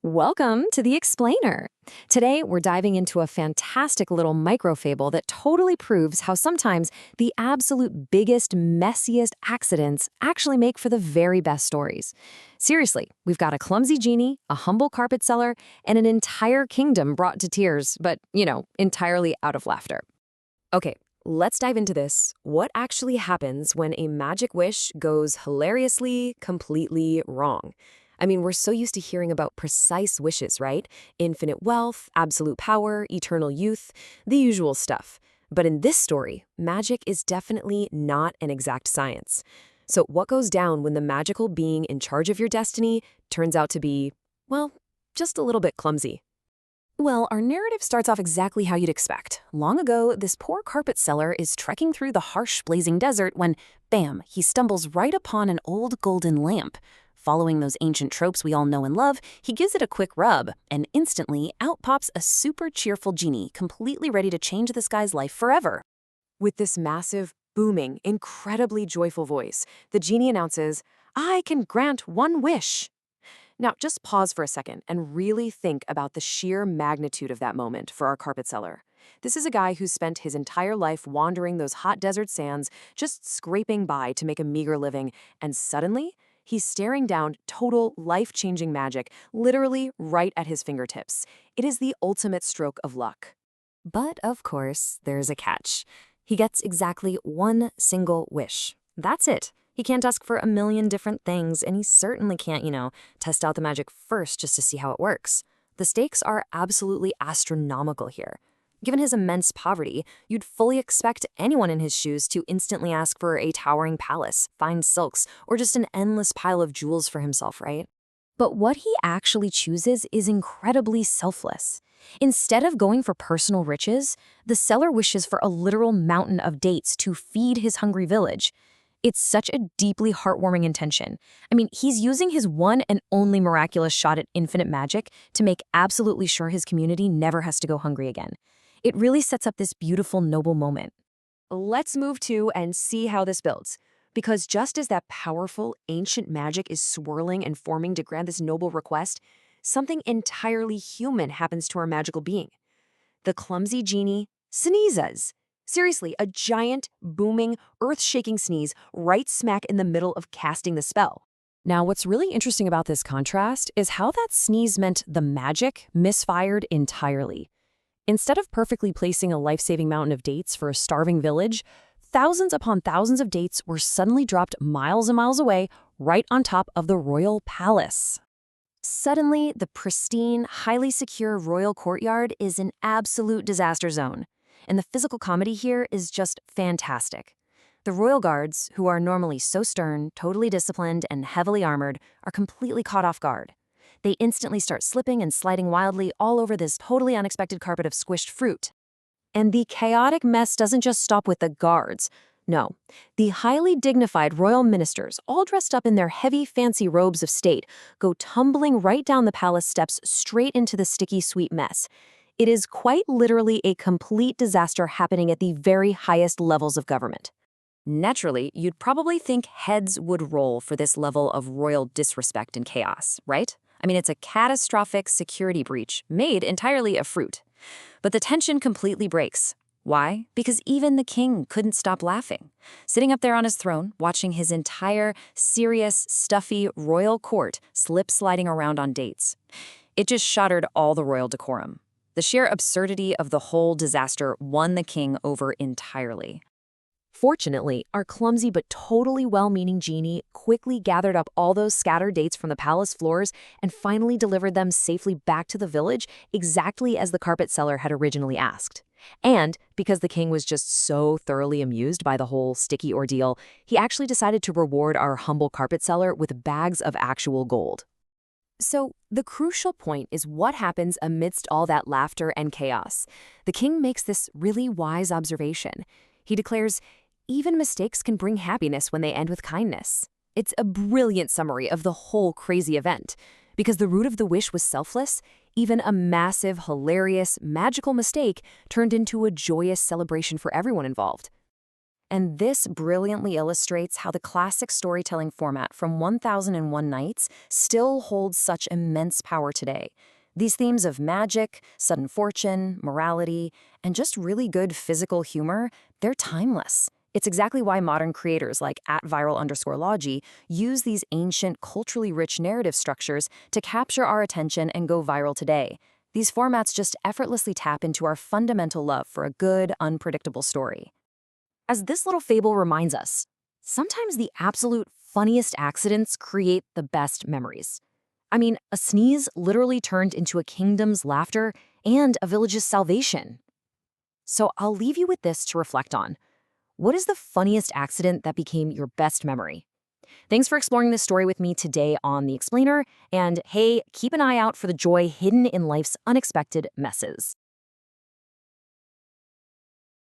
Welcome to The Explainer. Today, we're diving into a fantastic little microfable that totally proves how sometimes the absolute biggest, messiest accidents actually make for the very best stories. Seriously, we've got a clumsy genie, a humble carpet seller, and an entire kingdom brought to tears, but, entirely out of laughter. Okay, let's dive into this. What actually happens when a magic wish goes hilariously, completely wrong? I mean, we're so used to hearing about precise wishes, right? Infinite wealth, absolute power, eternal youth, the usual stuff. But in this story, magic is definitely not an exact science. So what goes down when the magical being in charge of your destiny turns out to be, well, just a little bit clumsy? Well, our narrative starts off exactly how you'd expect. Long ago, this poor carpet seller is trekking through the harsh, blazing desert when, bam, he stumbles right upon an old golden lamp. Following those ancient tropes we all know and love, he gives it a quick rub, and instantly out pops a super cheerful genie, completely ready to change this guy's life forever. With this massive, booming, incredibly joyful voice, the genie announces, "I can grant one wish." Now, just pause for a second and really think about the sheer magnitude of that moment for our carpet seller. This is a guy who's spent his entire life wandering those hot desert sands, just scraping by to make a meager living, and suddenly, he's staring down total life-changing magic, literally right at his fingertips. It is the ultimate stroke of luck. But, of course, there's a catch. He gets exactly one single wish. That's it. He can't ask for a million different things, and he certainly can't, test out the magic first just to see how it works. The stakes are absolutely astronomical here. Given his immense poverty, you'd fully expect anyone in his shoes to instantly ask for a towering palace, fine silks, or just an endless pile of jewels for himself, right? But what he actually chooses is incredibly selfless. Instead of going for personal riches, the seller wishes for a literal mountain of dates to feed his hungry village. It's such a deeply heartwarming intention. I mean, he's using his one and only miraculous shot at infinite magic to make absolutely sure his community never has to go hungry again. It really sets up this beautiful, noble moment. Let's move to and see how this builds. Because just as that powerful, ancient magic is swirling and forming to grant this noble request, something entirely human happens to our magical being. The clumsy genie sneezes. Seriously, a giant, booming, earth-shaking sneeze right smack in the middle of casting the spell. Now, what's really interesting about this contrast is how that sneeze meant the magic misfired entirely. Instead of perfectly placing a life-saving mountain of dates for a starving village, thousands upon thousands of dates were suddenly dropped miles and miles away, right on top of the royal palace. Suddenly, the pristine, highly secure royal courtyard is an absolute disaster zone. And the physical comedy here is just fantastic. The royal guards, who are normally so stern, totally disciplined, and heavily armored, are completely caught off guard. They instantly start slipping and sliding wildly all over this totally unexpected carpet of squished fruit. And the chaotic mess doesn't just stop with the guards. No, the highly dignified royal ministers, all dressed up in their heavy, fancy robes of state, go tumbling right down the palace steps straight into the sticky, sweet mess. It is quite literally a complete disaster happening at the very highest levels of government. Naturally, you'd probably think heads would roll for this level of royal disrespect and chaos, right? I mean, it's a catastrophic security breach made entirely of fruit. But the tension completely breaks. Why? Because even the king couldn't stop laughing. Sitting up there on his throne, watching his entire serious, stuffy royal court slip-sliding around on dates. It just shattered all the royal decorum. The sheer absurdity of the whole disaster won the king over entirely. Fortunately, our clumsy but totally well-meaning genie quickly gathered up all those scattered dates from the palace floors and finally delivered them safely back to the village exactly as the carpet seller had originally asked. And because the king was just so thoroughly amused by the whole sticky ordeal, he actually decided to reward our humble carpet seller with bags of actual gold. So, the crucial point is what happens amidst all that laughter and chaos. The king makes this really wise observation. He declares, even mistakes can bring happiness when they end with kindness. It's a brilliant summary of the whole crazy event. Because the root of the wish was selfless, even a massive, hilarious, magical mistake turned into a joyous celebration for everyone involved. And this brilliantly illustrates how the classic storytelling format from 1001 Nights still holds such immense power today. These themes of magic, sudden fortune, morality, and just really good physical humor, they're timeless. It's exactly why modern creators like @viral_Logi use these ancient, culturally rich narrative structures to capture our attention and go viral today. These formats just effortlessly tap into our fundamental love for a good, unpredictable story. As this little fable reminds us, sometimes the absolute funniest accidents create the best memories. I mean, a sneeze literally turned into a kingdom's laughter and a village's salvation. So I'll leave you with this to reflect on. What is the funniest accident that became your best memory? Thanks for exploring this story with me today on The Explainer, and hey, keep an eye out for the joy hidden in life's unexpected messes.